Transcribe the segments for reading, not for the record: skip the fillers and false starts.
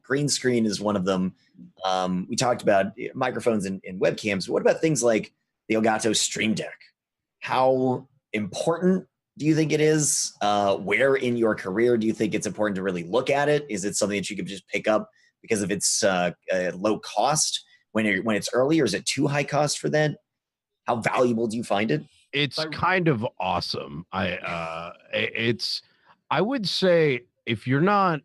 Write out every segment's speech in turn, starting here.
Green screen is one of them. We talked about microphones and webcams. What about things like the Elgato Stream Deck? How important do you think it is? Where in your career do you think it's important to really look at it? Is it something that you could just pick up because of its low cost when it's early, or is it too high cost for that? How valuable do you find it? It's kind of awesome. I would say if you're not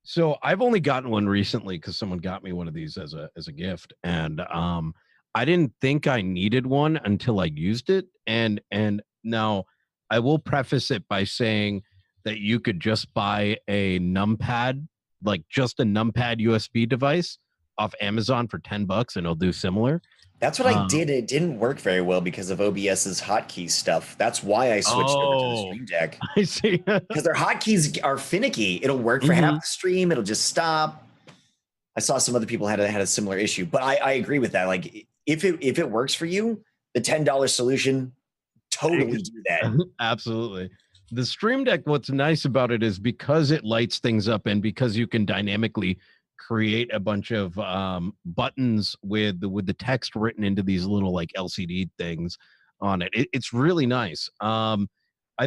so I've only gotten one recently because someone got me one of these as a gift, and I didn't think I needed one until I used it, and now I will preface it by saying that you could just buy a numpad, like just a numpad USB device off Amazon for $10 and it'll do similar. That's what I did. It didn't work very well because of OBS's hotkey stuff. That's why I switched over to the Stream Deck. I see. Because their hotkeys are finicky. It'll work for half the stream. It'll just stop. I saw some other people had a similar issue, but I agree with that. Like if it works for you, the $10 solution, totally do that. Absolutely. The Stream Deck, what's nice about it is because it lights things up and because you can dynamically create a bunch of buttons with the text written into these little like LCD things on it. It's really nice. I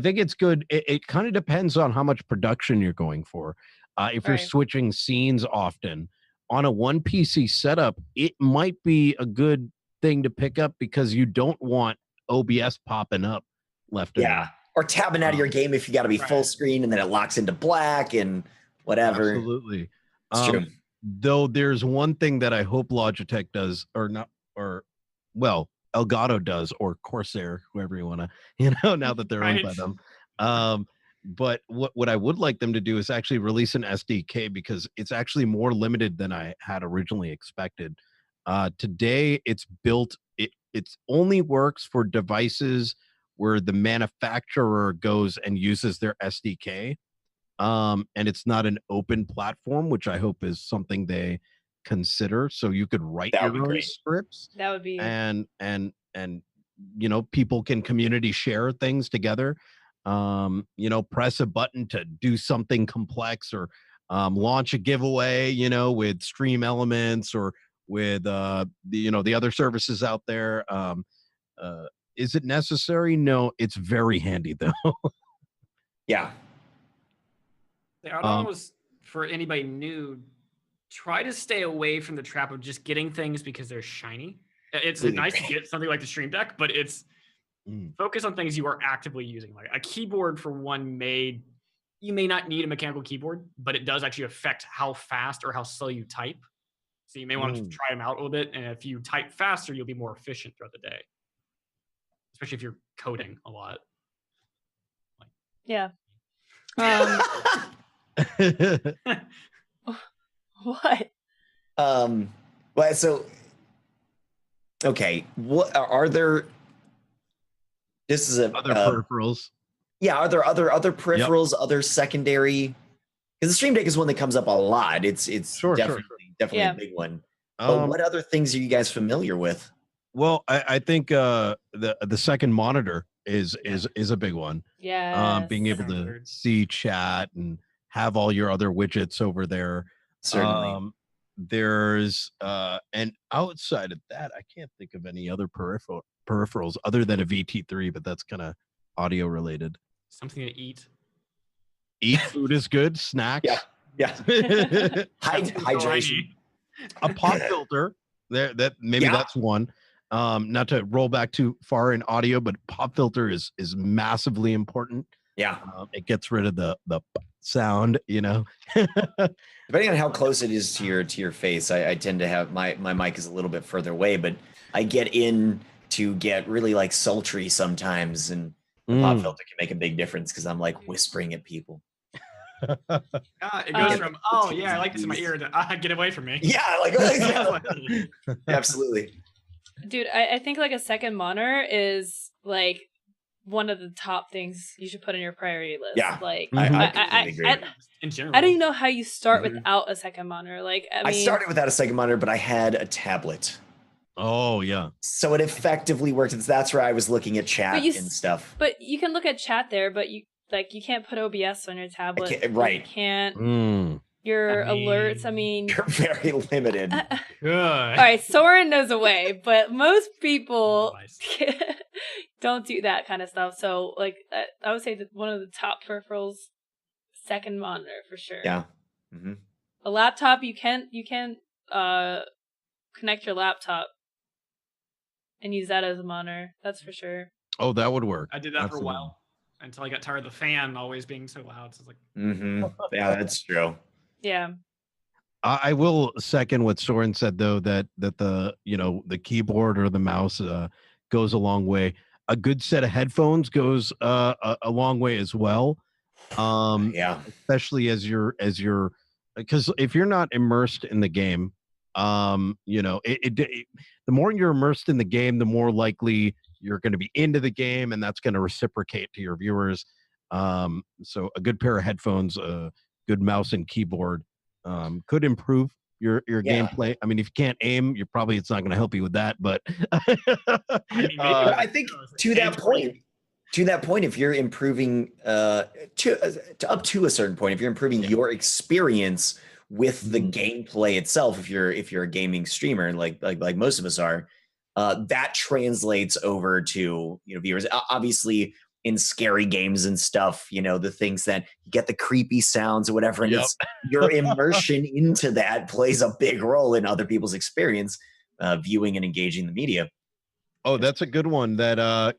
think it's good. It kind of depends on how much production you're going for. If you're switching scenes often on a one PC setup, it might be a good thing to pick up because you don't want OBS popping up left and right. Or tabbing out of your game if you got to be full screen and then it locks into black and whatever. Absolutely. It's true. Though there's one thing that I hope Logitech does, Elgato does, or Corsair, whoever you want to, now that they're owned by them. But what I would like them to do is actually release an SDK because it's actually more limited than I had originally expected. Today, it's built, it only works for devices where the manufacturer goes and uses their SDK. And it's not an open platform, which I hope is something they consider. So you could write your own scripts. That would be and people can community share things together. Press a button to do something complex or launch a giveaway, with Stream Elements or with the other services out there. Is it necessary? No, it's very handy though. Yeah. I almost, for anybody new, try to stay away from the trap of just getting things because they're shiny. It's nice to get something like the Stream Deck, but it's focus on things you are actively using. Like a keyboard, for one, you may not need a mechanical keyboard, but it does actually affect how fast or how slow you type. So you may want to try them out a little bit. And if you type faster, you'll be more efficient throughout the day, especially if you're coding a lot. Yeah. What? Well, so okay. What are there? This is other peripherals. Yeah, are there other peripherals, other secondary? Because the Stream Deck is one that comes up a lot. It's definitely a big one. But what other things are you guys familiar with? Well, I think the second monitor is a big one. Yeah. Being able to see chat and have all your other widgets over there. Certainly. There's and outside of that, I can't think of any other peripherals other than a VT3, but that's kind of audio related. Something to eat. Eat food is good. Snacks. Yeah. Hydration. A pop filter. That's one. Not to roll back too far in audio, but pop filter is massively important. Yeah. It gets rid of the sound, Depending on how close it is to your face, I tend to have my mic is a little bit further away, but I get in to get really like sultry sometimes, and the pop filter can make a big difference because I'm like whispering at people. It goes from I like this in my ear to get away from me. Yeah, like absolutely. Dude, I think like a second monitor is like one of the top things you should put on your priority list. Yeah, like I agree. In general, I don't even know how you start without a second monitor. Like I started without a second monitor, but I had a tablet. Oh yeah. So it effectively worked. That's where I was looking at chat and stuff. But you can look at chat there, but you can't put OBS on your tablet. Right. You can't. Your alerts, I mean, You're very limited. Good. all right, Soren knows a way, but most people don't do that kind of stuff. So, like, I would say that one of the top peripherals, second monitor for sure. Yeah. Mm-hmm. A laptop, you can connect your laptop and use that as a monitor. That's for sure. Oh, that would work. I did that for a while until I got tired of the fan always being so loud. So it's like, Yeah, that's true. Yeah. I will second what Soren said though, that the the keyboard or the mouse goes a long way. A good set of headphones goes a long way as well. Yeah. Especially as you're because if you're not immersed in the game, the more you're immersed in the game, the more likely you're going to be into the game, and that's going to reciprocate to your viewers. So a good pair of headphones, a good mouse and keyboard could improve your gameplay. I mean, if you can't aim, it's not going to help you with that. But I think to that point, if you're improving up to a certain point, if you're improving your experience with the gameplay itself, if you're a gaming streamer, like most of us are, that translates over to viewers. Obviously, in scary games and stuff, the things that you get the creepy sounds or whatever, and it's your immersion into that plays a big role in other people's experience, viewing and engaging the media. Oh, that's a good one. That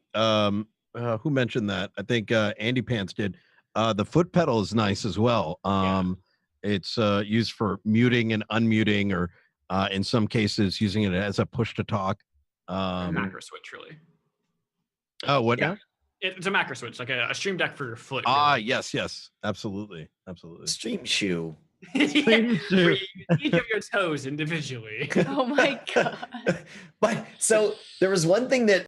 who mentioned that? I think Andy Pants did. The foot pedal is nice as well. It's used for muting and unmuting, or in some cases using it as a push to talk. macro switch, really. Oh, what now? It's a macro switch, like a stream deck for your foot. Ah, really. yes, absolutely. Stream shoe. Stream shoe. Each of your toes individually. Oh my god. But so there was one thing that